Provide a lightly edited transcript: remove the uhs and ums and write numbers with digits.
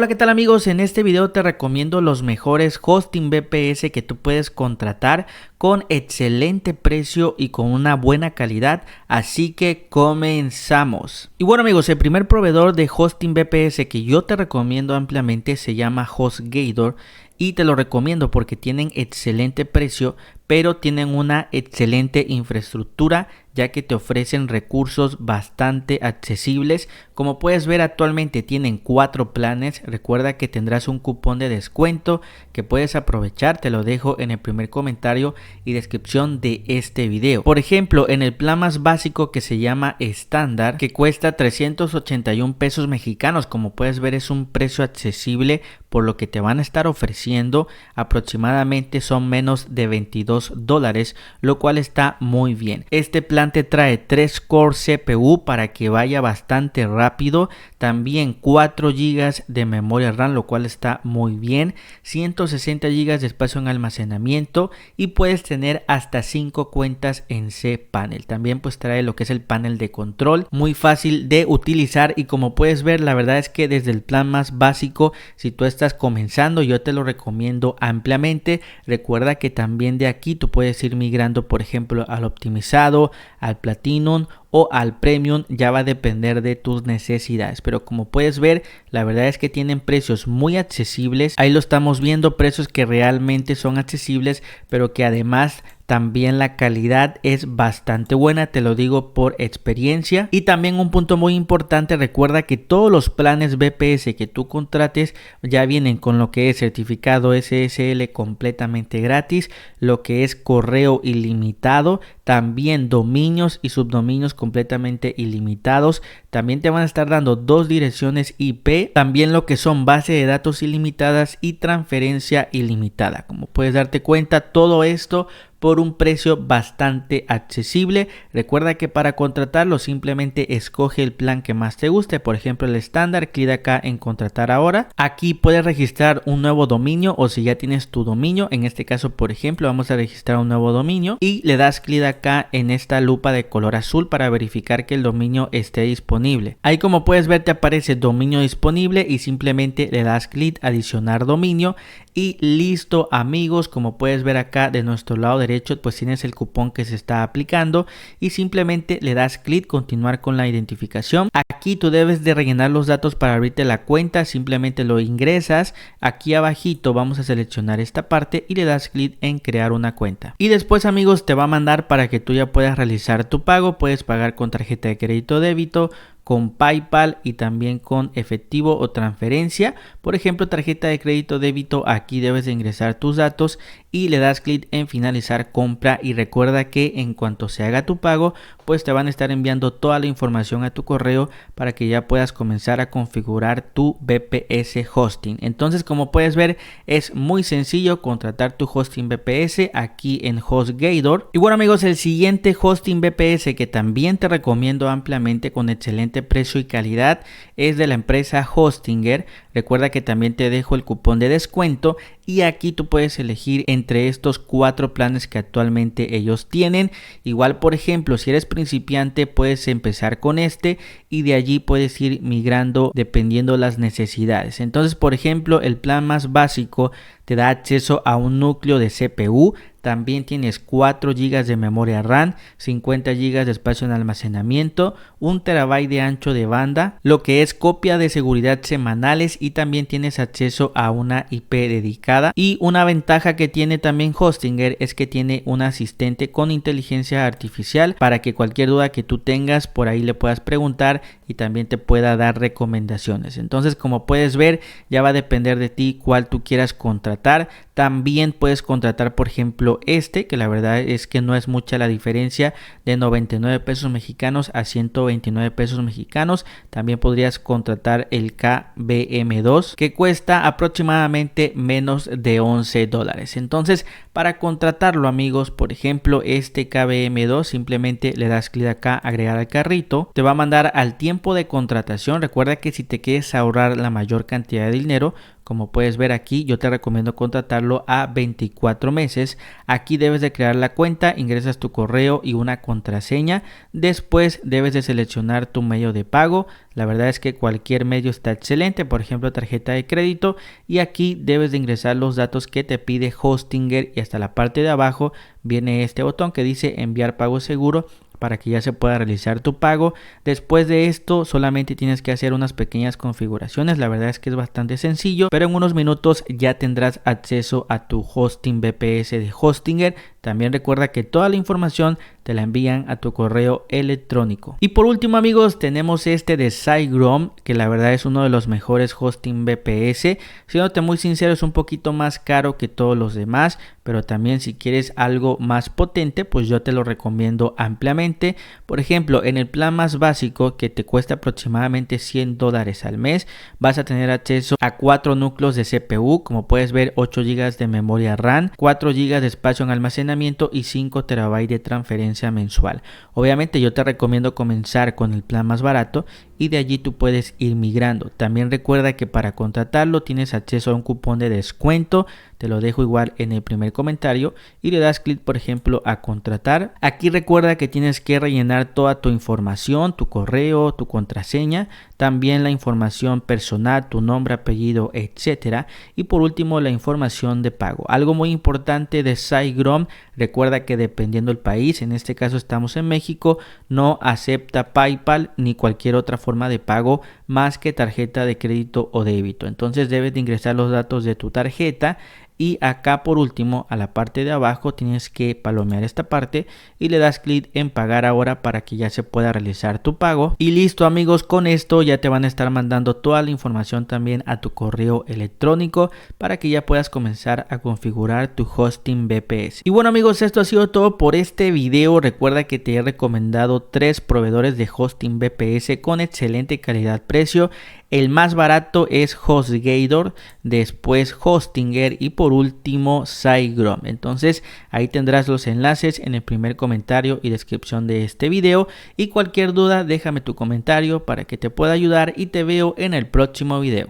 Hola, ¿qué tal amigos? En este video te recomiendo los mejores hosting VPS que tú puedes contratar con excelente precio y con una buena calidad, así que comenzamos. Y bueno amigos, el primer proveedor de hosting VPS que yo te recomiendo ampliamente se llama HostGator y te lo recomiendo porque tienen excelente precio, pero tienen una excelente infraestructura ya que te ofrecen recursos bastante accesibles. Como puedes ver, actualmente tienen 4 planes. Recuerda que tendrás un cupón de descuento que puedes aprovechar, te lo dejo en el primer comentario y descripción de este video. Por ejemplo, en el plan más básico que se llama estándar, que cuesta 381 pesos mexicanos, como puedes ver es un precio accesible por lo que te van a estar ofreciendo. Aproximadamente son menos de $22, lo cual está muy bien. Este plan te trae 3 core CPU para que vaya bastante rápido, también 4 GB de memoria RAM, lo cual está muy bien, 160 GB de espacio en almacenamiento y puedes tener hasta 5 cuentas en cPanel. También pues trae lo que es el panel de control, muy fácil de utilizar, y como puedes ver, la verdad es que desde el plan más básico, si tú estás comenzando, yo te lo recomiendo ampliamente. Recuerda que también de aquí tú puedes ir migrando, por ejemplo, al optimizado, al Platinum o al Premium, ya va a depender de tus necesidades, pero como puedes ver, la verdad es que tienen precios muy accesibles. Ahí lo estamos viendo, precios que realmente son accesibles, pero que además también la calidad es bastante buena, te lo digo por experiencia. Y también un punto muy importante, recuerda que todos los planes VPS que tú contrates ya vienen con lo que es certificado SSL completamente gratis, lo que es correo ilimitado, también dominios y subdominios completamente ilimitados. También te van a estar dando 2 direcciones IP, también lo que son base de datos ilimitadas y transferencia ilimitada. Como puedes darte cuenta, todo esto por un precio bastante accesible. Recuerda que para contratarlo simplemente escoge el plan que más te guste, por ejemplo el estándar, clic acá en contratar ahora. Aquí puedes registrar un nuevo dominio, o si ya tienes tu dominio, en este caso por ejemplo vamos a registrar un nuevo dominio y le das clic acá en esta lupa de color azul para verificar que el dominio esté disponible. Ahí como puedes ver te aparece dominio disponible y simplemente le das clic adicionar dominio y listo amigos. Como puedes ver acá de nuestro lado derecho pues tienes el cupón que se está aplicando y simplemente le das clic continuar con la identificación. Aquí tú debes de rellenar los datos para abrirte la cuenta, simplemente lo ingresas. Aquí abajito vamos a seleccionar esta parte y le das clic en crear una cuenta, y después amigos te va a mandar para que tú ya puedas realizar tu pago. Puedes pagar con tarjeta de crédito o débito, con PayPal y también con efectivo o transferencia. Por ejemplo, tarjeta de crédito o débito, aquí debes de ingresar tus datos y le das clic en finalizar compra, y recuerda que en cuanto se haga tu pago pues te van a estar enviando toda la información a tu correo para que ya puedas comenzar a configurar tu VPS hosting. Entonces como puedes ver es muy sencillo contratar tu hosting VPS aquí en HostGator. Y bueno amigos, el siguiente hosting VPS que también te recomiendo ampliamente con excelente precio y calidad es de la empresa Hostinger. Recuerda que también te dejo el cupón de descuento y aquí tú puedes elegir entre estos 4 planes que actualmente ellos tienen. Igual por ejemplo si eres principiante puedes empezar con este y de allí puedes ir migrando dependiendo las necesidades. Entonces por ejemplo el plan más básico te da acceso a un núcleo de CPU. También tienes 4 GB de memoria RAM, 50 GB de espacio en almacenamiento, 1 TB de ancho de banda, lo que es copia de seguridad semanales, y también tienes acceso a una IP dedicada. Y una ventaja que tiene también Hostinger es que tiene un asistente con inteligencia artificial para que cualquier duda que tú tengas por ahí le puedas preguntar y también te pueda dar recomendaciones. Entonces como puedes ver ya va a depender de ti cuál tú quieras contratar. También puedes contratar por ejemplo este, que la verdad es que no es mucha la diferencia, de 99 pesos mexicanos a 129 pesos mexicanos. También podrías contratar el KBM2 que cuesta aproximadamente menos de $11. Entonces para contratarlo amigos, por ejemplo este KBM2, simplemente le das clic acá agregar al carrito, te va a mandar al tiempo de contratación. Recuerda que si te quieres ahorrar la mayor cantidad de dinero, como puedes ver aquí, yo te recomiendo contratarlo cambiarlo a 24 meses. Aquí debes de crear la cuenta, ingresas tu correo y una contraseña. Después debes de seleccionar tu medio de pago. La verdad es que cualquier medio está excelente, por ejemplo tarjeta de crédito, y aquí debes de ingresar los datos que te pide Hostinger y hasta la parte de abajo viene este botón que dice enviar pago seguro para que ya se pueda realizar tu pago. Después de esto solamente tienes que hacer unas pequeñas configuraciones, la verdad es que es bastante sencillo, pero en unos minutos ya tendrás acceso a tu hosting VPS de Hostinger. También recuerda que toda la información te la envían a tu correo electrónico. Y por último amigos, tenemos este de SiteGround, que la verdad es uno de los mejores hosting VPS. Siéndote muy sincero, es un poquito más caro que todos los demás, pero también si quieres algo más potente, pues yo te lo recomiendo ampliamente. Por ejemplo, en el plan más básico, que te cuesta aproximadamente $100 al mes, vas a tener acceso a 4 núcleos de CPU, como puedes ver, 8 GB de memoria RAM, 4 GB de espacio en almacenamiento y 5 TB de transferencia mensual. Obviamente yo te recomiendo comenzar con el plan más barato y de allí tú puedes ir migrando. También recuerda que para contratarlo tienes acceso a un cupón de descuento, te lo dejo igual en el primer comentario, y le das clic por ejemplo a contratar. Aquí recuerda que tienes que rellenar toda tu información, tu correo, tu contraseña, también la información personal, tu nombre, apellido, etcétera, y por último la información de pago. Algo muy importante de SiteGround, recuerda que dependiendo del país, en este caso estamos en México, no acepta PayPal ni cualquier otra forma de pago más que tarjeta de crédito o débito. Entonces debes de ingresar los datos de tu tarjeta. Y acá por último a la parte de abajo tienes que palomear esta parte y le das clic en pagar ahora para que ya se pueda realizar tu pago. Y listo amigos, con esto ya te van a estar mandando toda la información también a tu correo electrónico para que ya puedas comenzar a configurar tu hosting VPS. Y bueno amigos, esto ha sido todo por este video. Recuerda que te he recomendado 3 proveedores de hosting VPS con excelente calidad-precio. El más barato es HostGator, después Hostinger y por último SiteGround. Entonces ahí tendrás los enlaces en el primer comentario y descripción de este video. Y cualquier duda déjame tu comentario para que te pueda ayudar y te veo en el próximo video.